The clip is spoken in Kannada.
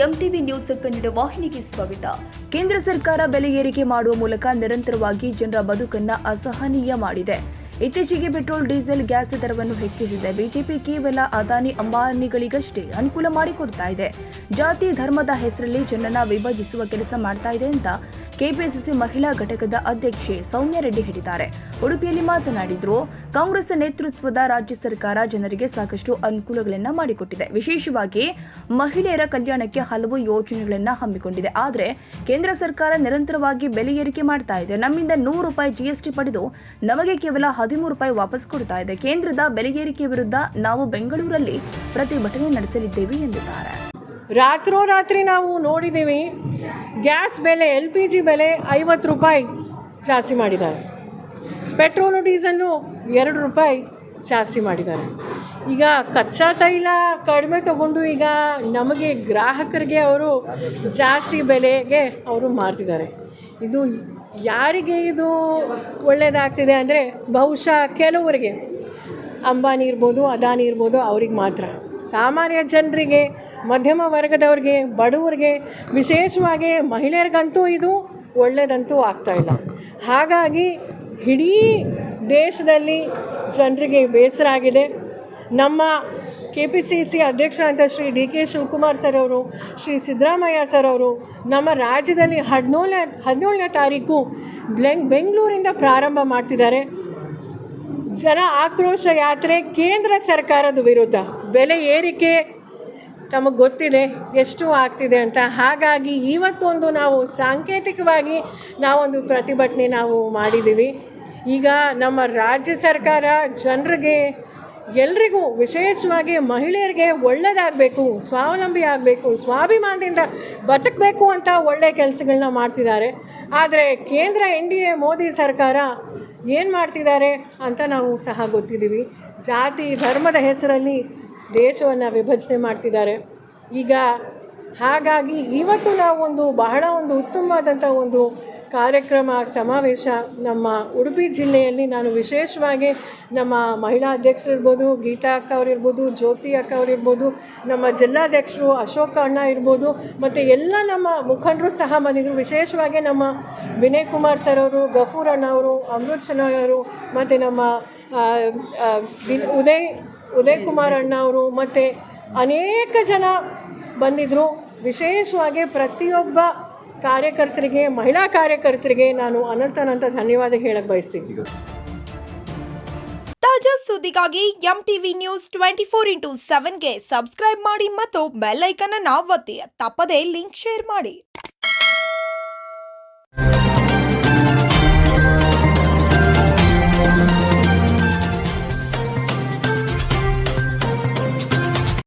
ಎಂಟಿವಿ ನ್ಯೂಸ್ ಕನ್ನಡ ವಾಹಿನಿಗೆ ಸ್ವಾಗತ. ಕೇಂದ್ರ ಸರ್ಕಾರ ಬೆಲೆ ಏರಿಕೆ ಮಾಡುವ ಮೂಲಕ ನಿರಂತರವಾಗಿ ಜನರ ಬದುಕನ್ನು ಅಸಹನೀಯ ಮಾಡಿದೆ. ಇತ್ತೀಚೆಗೆ ಪೆಟ್ರೋಲ್, ಡೀಸೆಲ್, ಗ್ಯಾಸ್ ದರವನ್ನು ಹೆಚ್ಚಿಸಿದೆ. ಬಿಜೆಪಿ ಕೇವಲ ಅದಾನಿ ಅಂಬಾನಿಗಳಿಗಷ್ಟೇ ಅನುಕೂಲ ಮಾಡಿಕೊಡ್ತಾ ಇದೆ. ಜಾತಿ ಧರ್ಮದ ಹೆಸರಲ್ಲಿ ಜನರನ್ನ ವಿಭಜಿಸುವ ಕೆಲಸ ಮಾಡ್ತಾ ಇದೆ ಅಂತ ಕೆಪಿಸಿಸಿ ಮಹಿಳಾ ಘಟಕದ ಅಧ್ಯಕ್ಷೆ ಸೌಮ್ಯ ರೆಡ್ಡಿ ಹೇಳಿದ್ದಾರೆ. ಉಡುಪಿಯಲ್ಲಿ ಮಾತನಾಡಿದ್ರು. ಕಾಂಗ್ರೆಸ್ ನೇತೃತ್ವದ ರಾಜ್ಯ ಸರ್ಕಾರ ಜನರಿಗೆ ಸಾಕಷ್ಟು ಅನುಕೂಲಗಳನ್ನು ಮಾಡಿಕೊಟ್ಟಿದೆ. ವಿಶೇಷವಾಗಿ ಮಹಿಳೆಯರ ಕಲ್ಯಾಣಕ್ಕೆ ಹಲವು ಯೋಜನೆಗಳನ್ನು ಹಮ್ಮಿಕೊಂಡಿದೆ. ಆದರೆ ಕೇಂದ್ರ ಸರ್ಕಾರ ನಿರಂತರವಾಗಿ ಬೆಲೆ ಏರಿಕೆ ಮಾಡ್ತಾ ಇದೆ. ನಮ್ಮಿಂದ ₹100 ಜಿಎಸ್ಟಿ ಪಡೆದು ನಮಗೆ ಕೇವಲ ₹13 ವಾಪಸ್ ಕೊಡ್ತಾ ಇದೆ. ಕೇಂದ್ರದ ಬೆಲೆ ಏರಿಕೆ ವಿರುದ್ಧ ನಾವು ಬೆಂಗಳೂರಲ್ಲಿ ಪ್ರತಿಭಟನೆ ನಡೆಸಲಿದ್ದೇವೆ ಎಂದಿದ್ದಾರೆ. ರಾತ್ರೋರಾತ್ರಿ ನಾವು ನೋಡಿದ್ದೀವಿ, ಗ್ಯಾಸ್ ಬೆಲೆ, LPG ಬೆಲೆ ₹50 ಜಾಸ್ತಿ ಮಾಡಿದ್ದಾರೆ. ಪೆಟ್ರೋಲು, ಡೀಸೆಲ್ಲು ₹2 ಜಾಸ್ತಿ ಮಾಡಿದ್ದಾರೆ. ಈಗ ಕಚ್ಚಾ ತೈಲ ಕಡಿಮೆ ತಗೊಂಡು ಈಗ ನಮಗೆ ಗ್ರಾಹಕರಿಗೆ ಅವರು ಜಾಸ್ತಿ ಬೆಲೆಗೆ ಅವರು ಮಾರ್ತಿದ್ದಾರೆ. ಇದು ಯಾರಿಗೆ ಇದು ಒಳ್ಳೆಯದಾಗ್ತಿದೆ ಅಂದರೆ ಬಹುಶಃ ಕೆಲವರಿಗೆ, ಅಂಬಾನಿ ಇರ್ಬೋದು, ಅದಾನಿ ಇರ್ಬೋದು, ಅವ್ರಿಗೆ ಮಾತ್ರ. ಸಾಮಾನ್ಯ ಜನರಿಗೆ, ಮಧ್ಯಮ ವರ್ಗದವ್ರಿಗೆ, ಬಡವರಿಗೆ, ವಿಶೇಷವಾಗಿ ಮಹಿಳೆಯರಿಗಂತೂ ಇದು ಒಳ್ಳೆಯದಂತೂ ಆಗ್ತಾಯಿಲ್ಲ. ಹಾಗಾಗಿ ಇಡೀ ದೇಶದಲ್ಲಿ ಜನರಿಗೆ ಬೇಸರ ಆಗಿದೆ. ನಮ್ಮ KPCC ಅಧ್ಯಕ್ಷರಾದ ಶ್ರೀ DK ಶಿವಕುಮಾರ್ ಸರ್ ಅವರು, ಶ್ರೀ ಸಿದ್ದರಾಮಯ್ಯ ಸರ್ ಅವರು ನಮ್ಮ ರಾಜ್ಯದಲ್ಲಿ 17ನೇ ತಾರೀಕು ಬೆಂಗಳೂರಿಂದ ಪ್ರಾರಂಭ ಮಾಡ್ತಿದ್ದಾರೆ. ಜನ ಆಕ್ರೋಶ ಯಾತ್ರೆ ಕೇಂದ್ರ ಸರ್ಕಾರದ ವಿರುದ್ಧ. ಬೆಲೆ ಏರಿಕೆ ತಮಗೆ ಗೊತ್ತಿದೆ ಎಷ್ಟು ಆಗ್ತಿದೆ ಅಂತ. ಹಾಗಾಗಿ ಇವತ್ತೊಂದು ನಾವು ಸಾಂಕೇತಿಕವಾಗಿ ನಾವೊಂದು ಪ್ರತಿಭಟನೆ ನಾವು ಮಾಡಿದ್ದೀವಿ. ಈಗ ನಮ್ಮ ರಾಜ್ಯ ಸರ್ಕಾರ ಜನರಿಗೆ, ಎಲ್ರಿಗೂ, ವಿಶೇಷವಾಗಿ ಮಹಿಳೆಯರಿಗೆ ಒಳ್ಳೆಯದಾಗಬೇಕು, ಸ್ವಾವಲಂಬಿ ಆಗಬೇಕು, ಸ್ವಾಭಿಮಾನದಿಂದ ಬದುಕಬೇಕು ಅಂತ ಒಳ್ಳೆಯ ಕೆಲಸಗಳನ್ನ ಮಾಡ್ತಿದ್ದಾರೆ. ಆದರೆ ಕೇಂದ್ರ NDA ಮೋದಿ ಸರ್ಕಾರ ಏನು ಮಾಡ್ತಿದ್ದಾರೆ ಅಂತ ನಾವು ಸಹ ಗೊತ್ತಿದ್ದೀವಿ. ಜಾತಿ ಧರ್ಮದ ಹೆಸರಲ್ಲಿ ದೇಶವನ್ನು ವಿಭಜನೆ ಮಾಡ್ತಿದ್ದಾರೆ. ಈಗ ಹಾಗಾಗಿ ಇವತ್ತು ನಾವು ಬಹಳ ಉತ್ತಮವಾದಂಥ ಒಂದು ಕಾರ್ಯಕ್ರಮ, ಸಮಾವೇಶ ನಮ್ಮ ಉಡುಪಿ ಜಿಲ್ಲೆಯಲ್ಲಿ ನಾನು ವಿಶೇಷವಾಗಿ ನಮ್ಮ ಮಹಿಳಾ ಅಧ್ಯಕ್ಷರಿರ್ಬೋದು, ಗೀತಾ ಅಕ್ಕ ಅವರಿರ್ಬೋದು, ಜ್ಯೋತಿ ಅಕ್ಕ ಅವರಿರ್ಬೋದು, ನಮ್ಮ ಜಿಲ್ಲಾಧ್ಯಕ್ಷರು ಅಶೋಕ ಅಣ್ಣ ಇರ್ಬೋದು, ಮತ್ತು ಎಲ್ಲ ನಮ್ಮ ಮುಖಂಡರು ಸಹ ಬಂದಿದ್ದರು. ವಿಶೇಷವಾಗಿ ನಮ್ಮ ವಿನಯ್ ಕುಮಾರ್ ಸರ್ ಅವರು, ಗಫೂರ್ ಅಣ್ಣ ಅವರು, ಅಮೃತ್ ಶೆನಾಯ್ ಅವರು, ಮತ್ತು ನಮ್ಮ ಉದಯ್ ಕುಮಾರ್ ಅಣ್ಣ ಅವರು, ಮತ್ತು ಅನೇಕ ಜನ ಬಂದಿದ್ದರು. ವಿಶೇಷವಾಗಿ ಪ್ರತಿಯೊಬ್ಬ ಕಾರ್ಯಕರ್ತರಿಗೆ, ಮಹಿಳಾ ಕಾರ್ಯಕರ್ತರಿಗೆ ನಾನು ಅನಂತ ಧನ್ಯವಾದ ಹೇಳಕ್ಕೆ ಬಯಸ್ತೀನಿ. ತಾಜಾ ಸುದ್ದಿಗಾಗಿ MTV ನ್ಯೂಸ್ 24x7ಗೆ ಸಬ್ಸ್ಕ್ರೈಬ್ ಮಾಡಿ ಮತ್ತು ಬೆಲ್ ಐಕಾನ್ ಅನ್ನು ಒತ್ತಿ. ತಪ್ಪದೇ ಲಿಂಕ್ ಶೇರ್ ಮಾಡಿ.